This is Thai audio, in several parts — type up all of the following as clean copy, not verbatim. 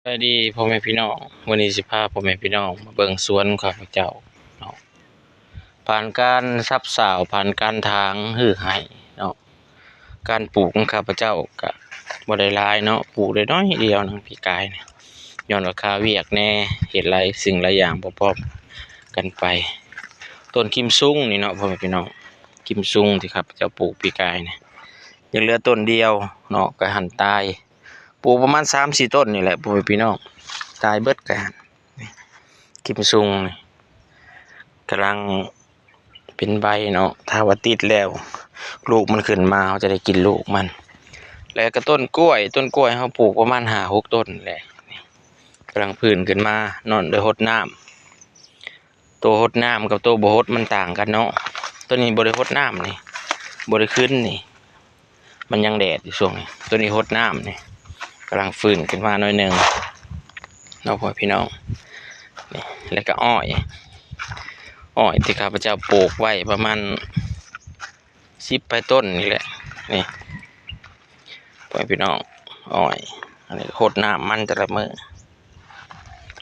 สวัสดีพ่อแม่พี่น้องวันนี้สิพาพ่อแม่พี่น้องมาเบิ่งสวนข้าพเจ้าเนาะผ่านการซับสาวผ่านการทางหื้อไห้เนาะการปลูกของข้าพเจ้าก็บ่ได้หลายเนาะปลูกได้น้อยเดียวนึงพี่กายเนี่ยย้อนราคาเวียกแน่เฮ็ดหลายสิ่งหลายอย่างพร้อมๆกันไปต้นคิมซุงนี่เนาะพ่อแม่พี่น้องคิมซุงที่ข้าพเจ้าปลูกพี่กายเนี่ยยังเหลือต้นเดียวเนาะก็หันตายปลูกประมาณ 3-4 ต้นนี่แหละพ่อแม่พี่น้องตายเบิดกันคิมซุงนี่กำลังเป็นใบเนาะถ้าว่าติดแล้วลูกมันขึ้นมาเขาจะได้กินลูกมันแล้วก็ต้นกล้วยเขาปลูกประมาณ5-6 ต้นแหละกำลังพื้นขึ้นมานอนโดยหดน้ำตัวหดน้ำกับตัวบ่หดมันต่างกันเนาะตัวนี้บ่ได้หดน้ำนี่บ่ได้ขึ้นนี่มันยังแดดอยู่ช่วงนี้ตัวนี้หดน้ำนี่กำลังฟื้นขึ้นมาหน่อยหนึ่งเนาะพ่อพี่น้องนี่แล้วก็อ้อยที่ข้าพเจ้าปลูกไว้ประมาณ10 ต้นนี่แหละนี่พ่อพี่น้องอ้อยอันนี้หดน้ำมันแต่ละมื้อ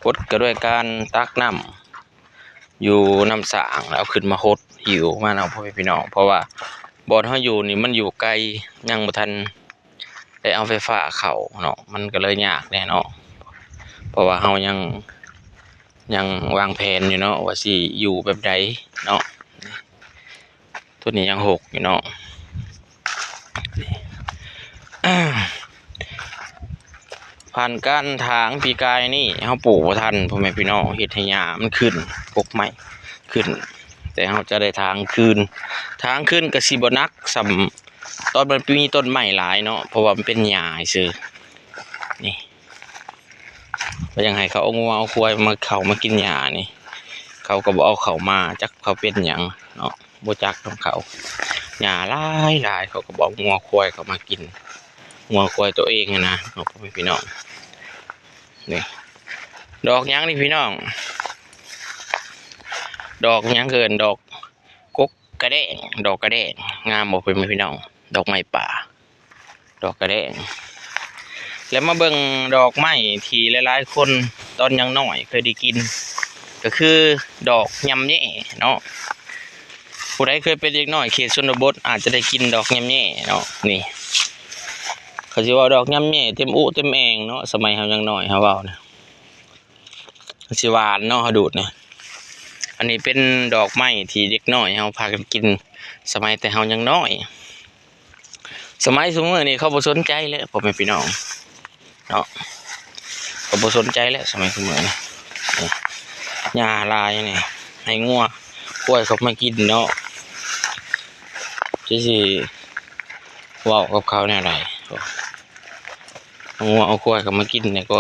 หดก็ด้วยการตักน้ำอยู่น้ำสางแล้วขึ้นมาหดหิวมาเอาพ่อพี่น้องเพราะว่าบ่อนเฮาอยู่นี่มันอยู่ไกลยังบ่ทันได้เอาไฟฟ้าเข้าเนาะมันก็เลยยากแน่เนาะเพราะว่าเฮายังวางแผนอยู่เนาะว่าสิอยู่แบบใดเนาะตัวนี้ยังหกอยู่เนาะผ่านการถางปีกายนี่เฮาปลูกบ่ทันพ่อแม่พี่น้องเฮ็ดให้หญ้ามันขึ้นกกไม้ขึ้นแต่เฮาจะได้ทางคืนก็สิบ่หนักส่ำตอนมันมีต้นไม้หลายเนาะเพราะว่ามันเป็นหญ้าซื่อนี่ก็ยังให้เขาเอางัวเอาควายมาเข้ามากินหญ้านี่เขาก็บ่เอาเข้ามาจักเขาเป็นหยังเนาะบ่จักของเขาหญ้าหลายเขาก็บอกงัวควายเขามากินงัวควายตัวเองนะเนาะพี่น้องนี่ดอกหยังนี่พี่น้องดอกหยังเกินดอกกกกระแดงดอกกระแดงงามบ่พี่น้องดอกไม้ป่าดอกกระแดงแล้วมาเบิ่งดอกไม้ที่หลายๆคนตอนยังน้อยเคยได้กินก็คือดอกยำแย่เนาะผู้ใดเคยเป็นเด็กน้อยเขตชนบทอาจจะได้กินดอกยำแย่เนาะนี่เขาสิว่าดอกยำแย่เต็มอุเต็มแองเนาะสมัยเฮายังน้อยเฮาเว้านะสิหวานเนาะเฮาดูดเนี่ยอันนี้เป็นดอกไม้ที่เด็กน้อยเฮาพากันกินสมัยแต่เฮายังน้อยสมัยสมัยนี้เขาบ่สนใจแล้วพ่อแม่พี่น้องเนาะเขาบ่สนใจแล้วสมัยสมัยนี้หญ้าลายนี่ให้งัวกล้วยเขามากินเนาะสิเว้ากับเขาแนวใดงัวเอากล้วยเขามากินเนี่ยก็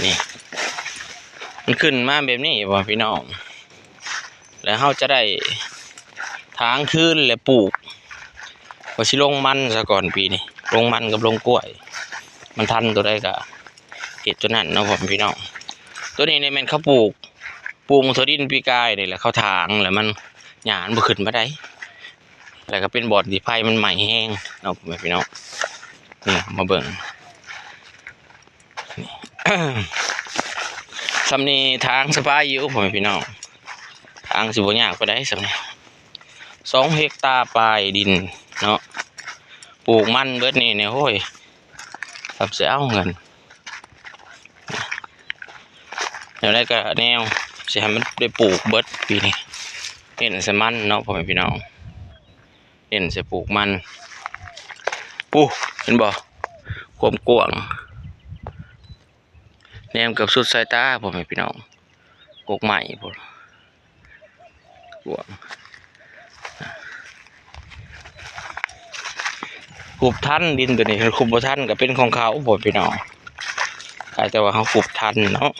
นี่มันขึ้นมาแบบนี้พ่อพี่น้องแล้วเฮาจะได้ทางคืนและปลูกว่าสิลงมันซะก่อนปีนี้ลงมันกับลงกล้วยมันทันตัวใดก็เฮ็ดตัวนั้นเนาะพ่อพี่น้องตัวนี้เนี่ยแม่นเขาปลูกถั่วดินปีกายนี่แหละเขาถางแล้วมันหญ้ามันบ่ขึ้นมาได้แล้วก็เป็นบ่อนที่ไผมันใหม่แห้งเนาะพ่อพี่น้องนี่มาเบิ่งสำนี้ทางสบายอยู่พ่อพี่น้องทางสิบ่ยากปานใดสำนี้2 เฮกตาร์ปลายดินเนาะปลูกมันเบิดนี่เนี่ยโห้ยครับสิเอาเงินเดี๋ยวได้ก็แนวสิให้มันได้ปลูกเบิดปีนี้เห็นใส่มันเนาะพ่อแม่พี่น้องเห็นใส่ปลูกมันปูเห็นบ่ความกว้างแนมกับสุดสายตาพ่อแม่พี่น้องกกใหม่พุ่นกว้างขุบทันดินตัวนี้ขุบบ่ทันก็เป็นของเขาพ่อพี่น้องแต่ว่าเขาขุบทันเนาะ